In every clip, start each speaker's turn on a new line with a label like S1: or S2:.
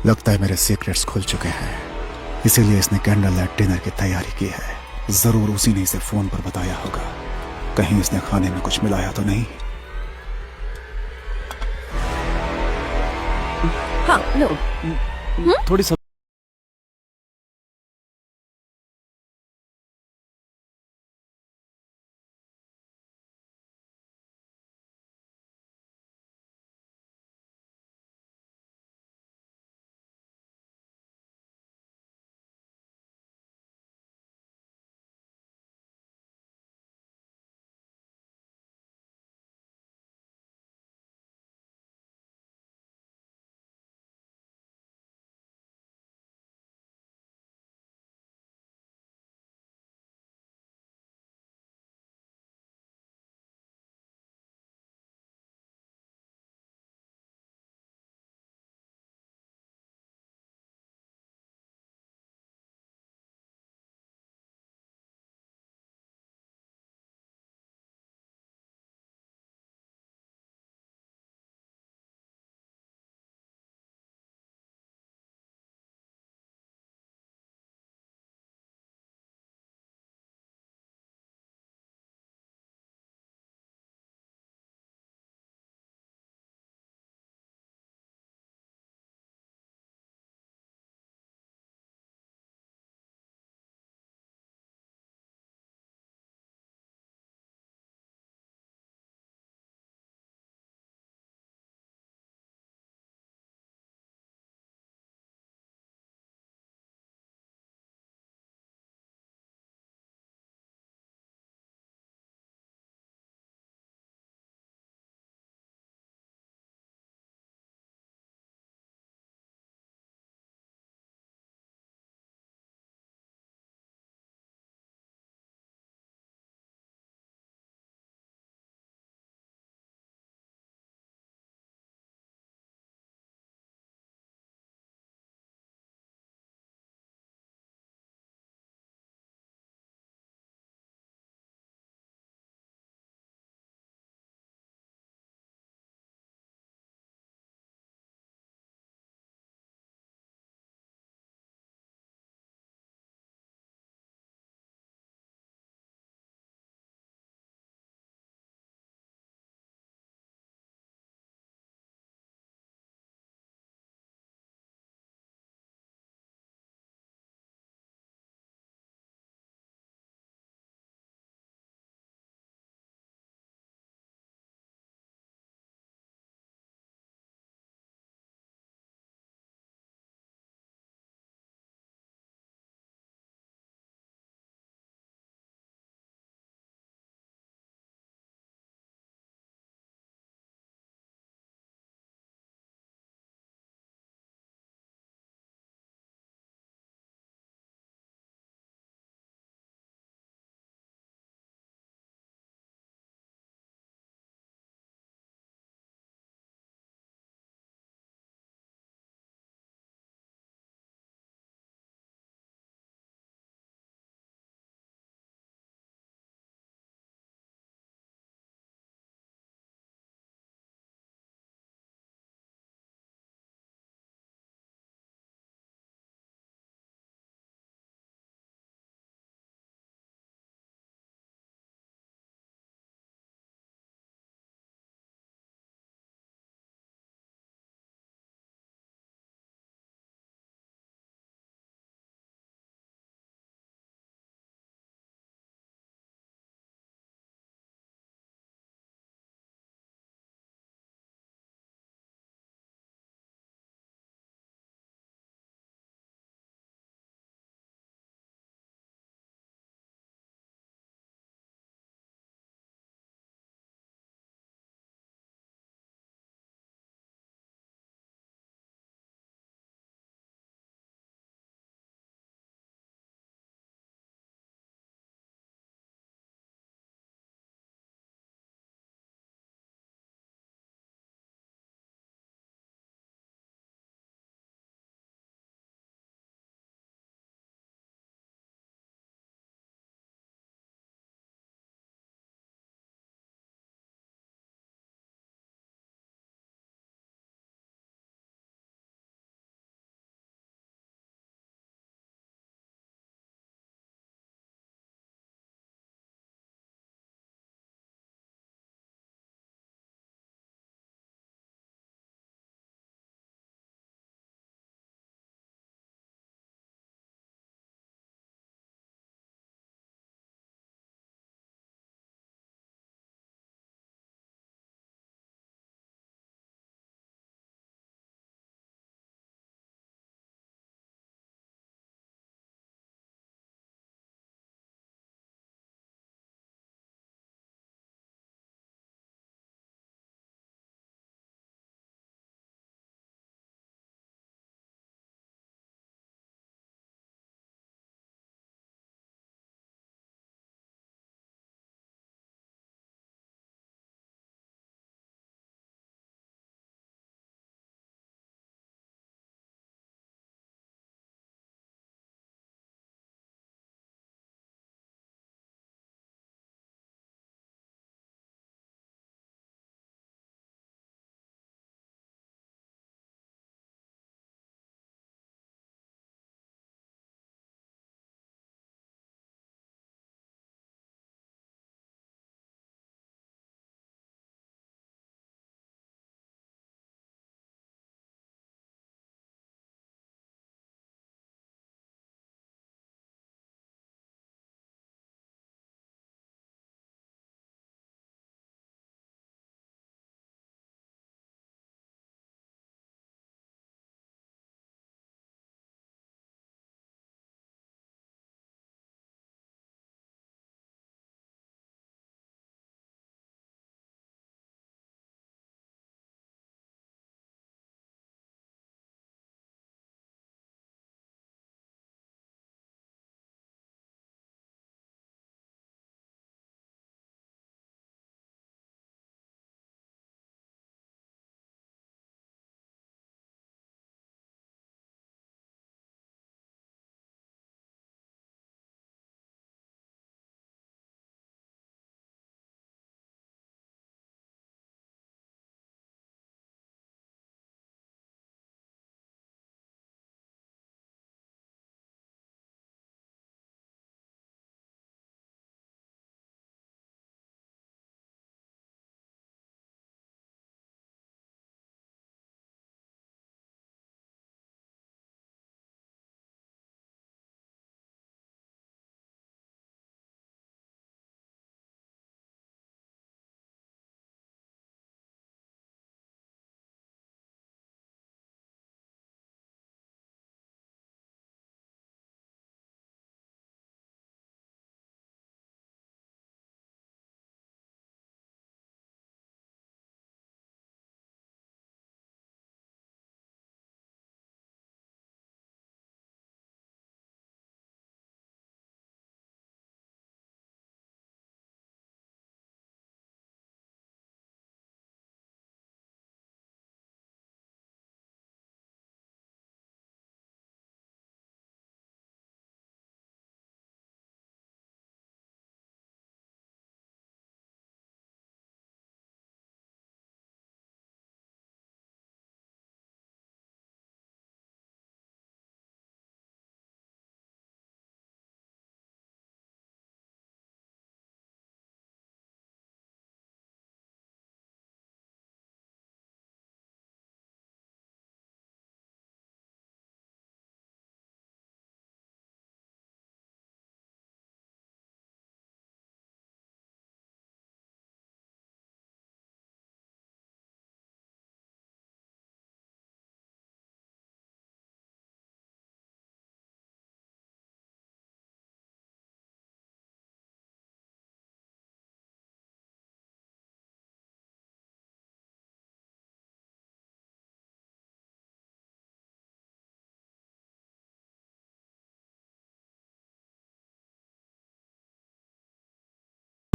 S1: लगता है मेरे सीक्रेट्स खुल चुके हैं, इसीलिए इसने कैंडल लाइट डिनर की तैयारी की है। जरूर उसी ने इसे फोन पर बताया होगा। कहीं इसने खाने में कुछ मिलाया तो नहीं?
S2: हाँ लो।
S3: थोड़ी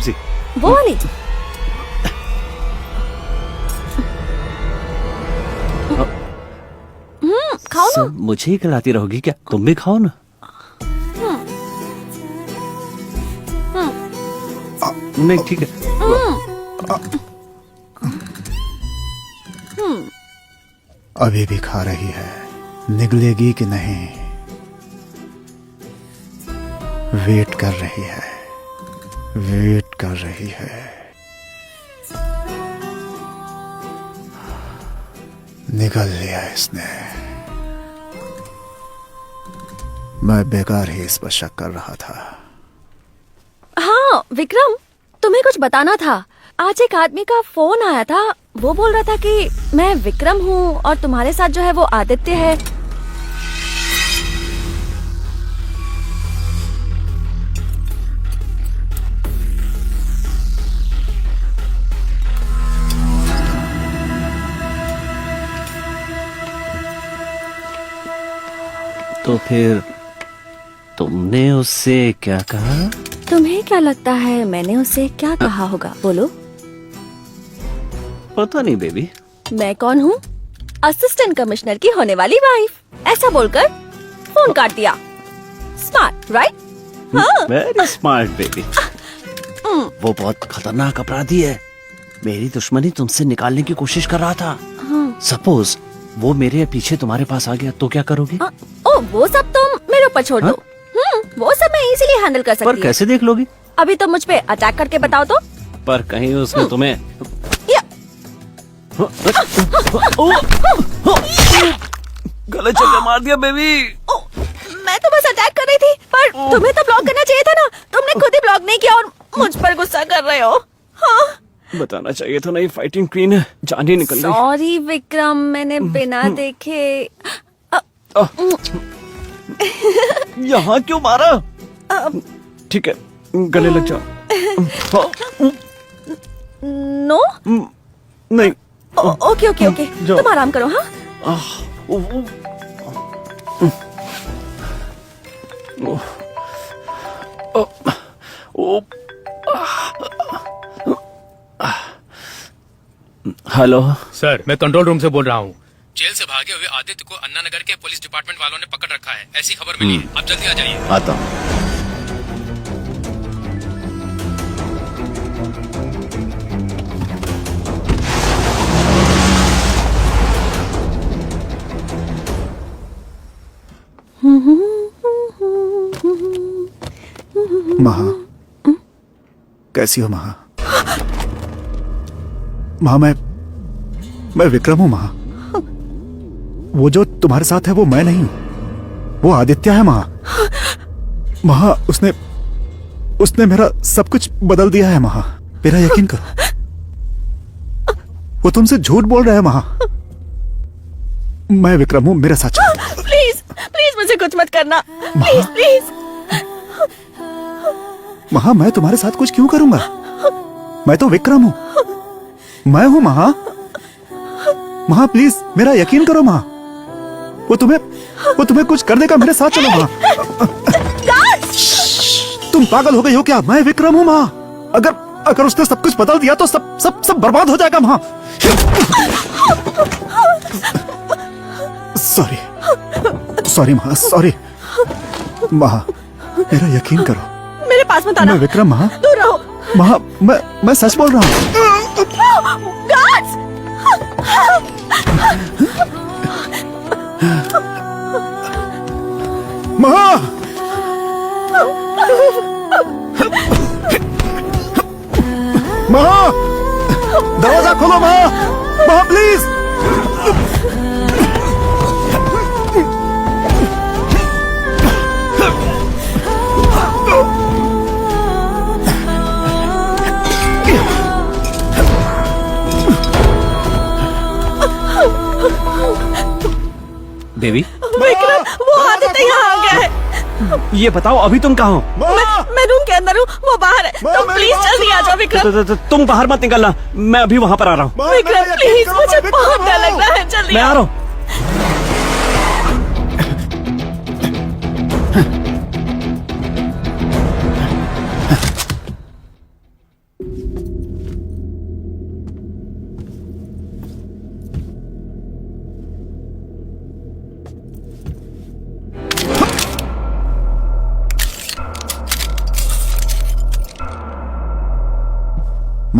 S3: सी।
S2: वो वाली। खाओ ना।
S3: सब मुझे ही खिलाती रहोगी क्या? तुम भी खाओ ना। नहीं ठीक है।
S1: अभी भी खा रही है, निगलेगी कि नहीं? वेट कर रही है, वेट कर रही है। निगल लिया इसने। मैं बेकार ही इस पर शक कर रहा था।
S2: हाँ विक्रम, तुम्हें कुछ बताना था। आज एक आदमी का फोन आया था। वो बोल रहा था कि मैं विक्रम हूँ और तुम्हारे साथ जो है वो आदित्य है।
S3: तो फिर तुमने उससे क्या कहा?
S2: तुम्हें क्या लगता है मैंने उसे क्या कहा होगा? बोलो।
S3: पता नहीं बेबी।
S2: मैं कौन हूँ? असिस्टेंट कमिश्नर की होने वाली वाइफ। ऐसा बोलकर फोन काट दिया। Smart right? हाँ।
S3: Very smart baby. वो बहुत खतरनाक अपराधी है। मेरी दुश्मनी तुमसे निकालने की कोशिश कर रहा था। सपोज वो मेरे पीछे तुम्हारे पास आ गया तो क्या करोगी?
S2: ओ वो सब तुम मेरे ऊपर छोड़ दो। वो सब मैं इजीली हैंडल कर सकती
S3: पर
S2: हूँ।
S3: कैसे देख लोगी?
S2: अभी तुम मुझ पे अटैक करके बताओ तो।
S3: पर कहीं उसने तुम्हें
S2: या।
S3: गलत जगह मार दिया बेबी।
S2: ओ, मैं तो बस अटैक कर रही थी, पर तुम्हें तो ब्लॉक करना चाहिए था ना। तुमने खुद ही ब्लॉक नहीं किया और मुझ पर गुस्सा कर रहे हो। हाँ।
S3: बताना चाहिए था ना, ये फाइटिंग क्वीन है। जान ही निकल गई।
S2: सॉरी विक्रम, मैंने बिना देखे।
S3: यहाँ क्यों मारा? ठीक है, गले लग जाओ।
S2: नो।
S3: नहीं।
S2: ओके ओके ओके,
S3: जाओ।
S2: तुम आराम करो। हाँ।
S3: हेलो
S4: सर, मैं कंट्रोल रूम से बोल रहा हूँ। जेल से भागे हुए आदित्य को अन्ना नगर के पुलिस डिपार्टमेंट वालों ने पकड़ रखा है, ऐसी खबर मिली है। आप जल्दी आ जाइए।
S3: आता हूँ।
S1: महा, कैसी हो महा? महा, मैं विक्रम हूं महा। वो जो तुम्हारे साथ है वो मैं नहीं, वो आदित्य है महा। महा, उसने मेरा सब कुछ बदल दिया है महा। मेरा यकीन करो, वो तुमसे झूठ बोल रहा है महा। मैं विक्रम हूं, मेरे साथ चलो।
S2: प्लीज प्लीज मुझे कुछ मत करना। Please please.
S1: महा, मैं तुम्हारे साथ कुछ क्यों करूंगा? मैं तो विक्रम हूं, मैं हूं महा। महा प्लीज मेरा यकीन करो महा। वो तुम्हें कुछ कर देगा। मेरे साथ चलो महा। तुम पागल हो गई हो क्या? मैं विक्रम हूं महा। अगर उसने सब कुछ बदल दिया तो सब बर्बाद हो जाएगा महा। सॉरी महा, सॉरी महा, मेरा यकीन करो।
S2: मेरे पास मत आना।
S1: मैं विक्रम महा।
S2: दूर रहो
S1: महा, मैं सच बोल रहा हूँ।
S2: गार्ड्स!
S1: महा, महा, दरवाजा खोलो महा। महा प्लीज।
S3: बेबी,
S2: विक्रम, वो आदित्य यहाँ आ गया है।
S3: ये बताओ अभी तुम कहाँ हो?
S2: मैं रूम के अंदर हूँ, वो बाहर है। तुम प्लीज जल्दी आ जाओ विक्रम।
S3: तुम बाहर मत निकलना, मैं अभी वहाँ पर आ रहा हूँ।
S2: विक्रम प्लीज, मुझे बहुत डर लग रहा है। जल्दी
S3: मैं आ
S2: आओ।
S3: रहा हूँ।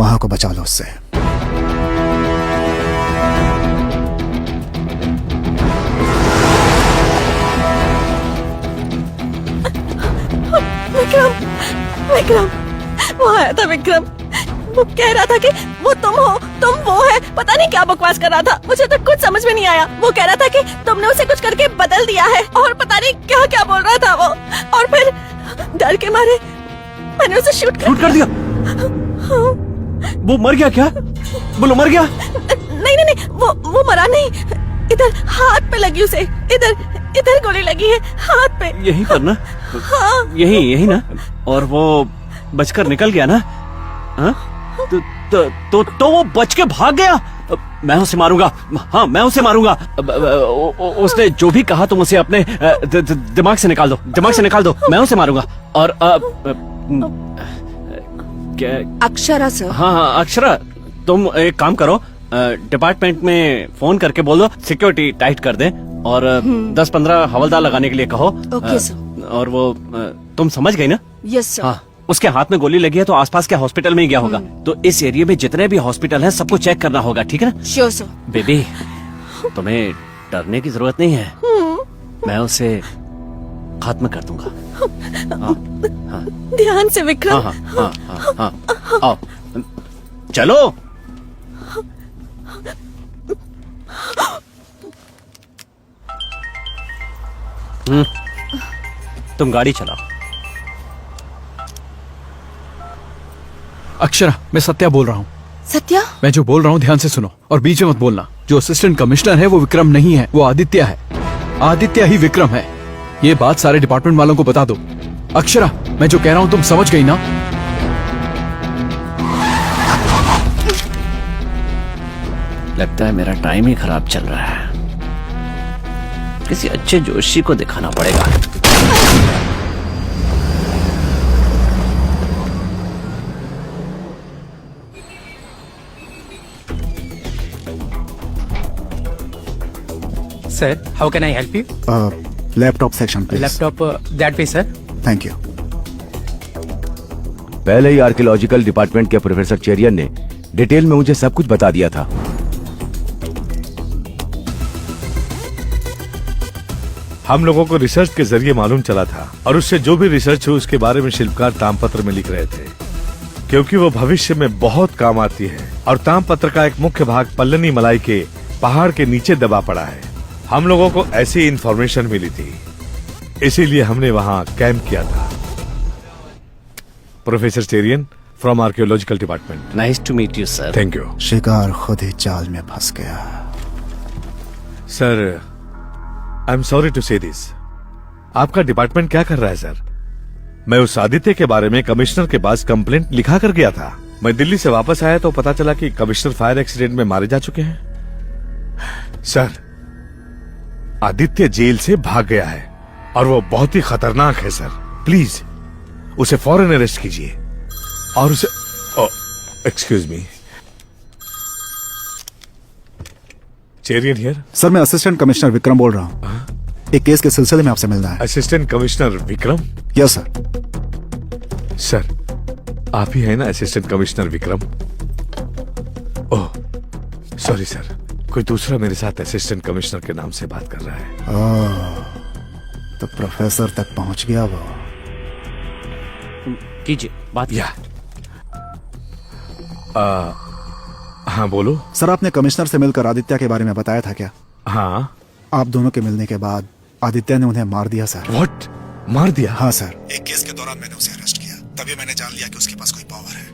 S1: महा को बचा लो उससे।
S2: विक्रम, विक्रम, वो आया था विक्रम। वो कह रहा था कि वो तुम हो, तुम वो है। पता नहीं क्या बकवास कर रहा था, मुझे तो कुछ समझ में नहीं आया। वो कह रहा था कि तुमने उसे कुछ करके बदल दिया है, और पता नहीं क्या क्या बोल रहा था वो। और फिर डर के मारे मैंने उसे शूट
S3: कर दिया। वो मर गया क्या? बोलो मर गया?
S2: नहीं नहीं नहीं, वो मरा नहीं। इधर हाथ पे लगी उसे, इधर गोली लगी है हाथ पे।
S3: यहीं पर ना?
S2: हाँ।
S3: यही ना? और वो बचकर निकल गया ना? हाँ? तो वो बच के भाग गया। मैं उसे मारूंगा। हाँ, मैं उसे मारूंगा। उसने जो भी कहा तुम उसे अपने दिमाग से निकाल दो। मैं उसे मारूंगा। और क्या?
S2: अक्षरा सर।
S3: हाँ, अक्षरा, तुम एक काम करो, डिपार्टमेंट में फोन करके बोलो सिक्योरिटी टाइट कर दें, और 10-15 हवलदार लगाने के लिए कहो।
S2: Okay sir.
S3: और वो तुम समझ गई ना?
S2: Yes sir.
S3: हाँ, उसके हाथ में गोली लगी है तो आसपास के हॉस्पिटल में ही गया होगा। तो इस एरिया में जितने भी हॉस्पिटल हैं सबको चेक करना होगा, ठीक है ना?
S2: Sure sir.
S3: बेबी, तुम्हें डरने की जरूरत नहीं है। मैं उसे खत्म कर दूंगा। हाँ,
S2: ध्यान से विक्रम।
S3: हाँ, आओ, चलो। तुम गाड़ी चलाओ।
S5: अक्षरा, मैं सत्या बोल रहा हूँ।
S2: सत्या?
S5: मैं जो बोल रहा हूँ ध्यान से सुनो और बीच में मत बोलना। जो असिस्टेंट कमिश्नर है वो विक्रम नहीं है, वो आदित्य है। आदित्य ही विक्रम है। ये बात सारे डिपार्टमेंट वालों को बता दो। अक्षरा, मैं जो कह रहा हूँ तुम समझ गई ना?
S3: लगता है मेरा टाइम ही खराब चल रहा है। किसी अच्छे जोशी को दिखाना पड़ेगा।
S4: Sir, how can I help you?
S1: Laptop section please.
S4: Laptop that way, sir.
S1: Thank you.
S6: पहले ही आर्कियोलॉजिकल डिपार्टमेंट के प्रोफेसर चेरियन ने डिटेल में मुझे सब कुछ बता दिया था।
S7: हम लोगों को रिसर्च के जरिए मालूम चला था, और उससे जो भी रिसर्च हुई उसके बारे में शिल्पकार तामपत्र में लिख रहे थे, क्योंकि वो भविष्य में बहुत काम आती है। और तामपत्र का एक मुख्य भाग पल्लनी मलाई के पहाड़ के नीचे दबा पड़ा है। हम लोगों को ऐसी इंफॉर्मेशन मिली थी, इसीलिए हमने वहां कैंप किया था। Professor Cherian from archaeological department.
S3: Nice to meet you sir.
S7: Thank you
S1: शिकार खुद ही जाल में फंस गया।
S7: Sir, I am sorry to say this. आपका डिपार्टमेंट क्या कर रहा है सर? मैं उस आदित्य के बारे में कमिश्नर के पास कंप्लेंट लिखा कर गया था। मैं दिल्ली से वापस आया तो पता चला कि कमिश्नर फायर एक्सीडेंट में मारे जा चुके हैं। सर, आदित्य जेल से भाग गया है और वो बहुत ही खतरनाक है सर। प्लीज उसे फौरन अरेस्ट कीजिए और उसे excuse me, Cherian here.
S1: Sir, मैं असिस्टेंट कमिश्नर विक्रम बोल रहा हूँ। एक केस के सिलसिले में आपसे मिलना है।
S7: Assistant commissioner Vikram?
S1: Yes sir.
S7: Sir, आप ही हैं ना assistant commissioner Vikram? Oh sorry sir, कोई दूसरा मेरे साथ असिस्टेंट कमिश्नर के नाम से बात कर रहा है।
S1: तो प्रोफेसर तक पहुंच गया वो।
S3: कीजिए बात।
S7: या हाँ बोलो।
S1: सर, आपने कमिश्नर से मिलकर आदित्य के बारे में बताया था क्या?
S7: हाँ।
S1: आप दोनों के मिलने के बाद आदित्य ने उन्हें मार दिया सर।
S7: व्हाट? मार दिया?
S1: हाँ सर। एक केस के दौरान मैंने उसे अरेस्ट किया, तभी मैंने जान लिया कि उसके पास कोई पावर है।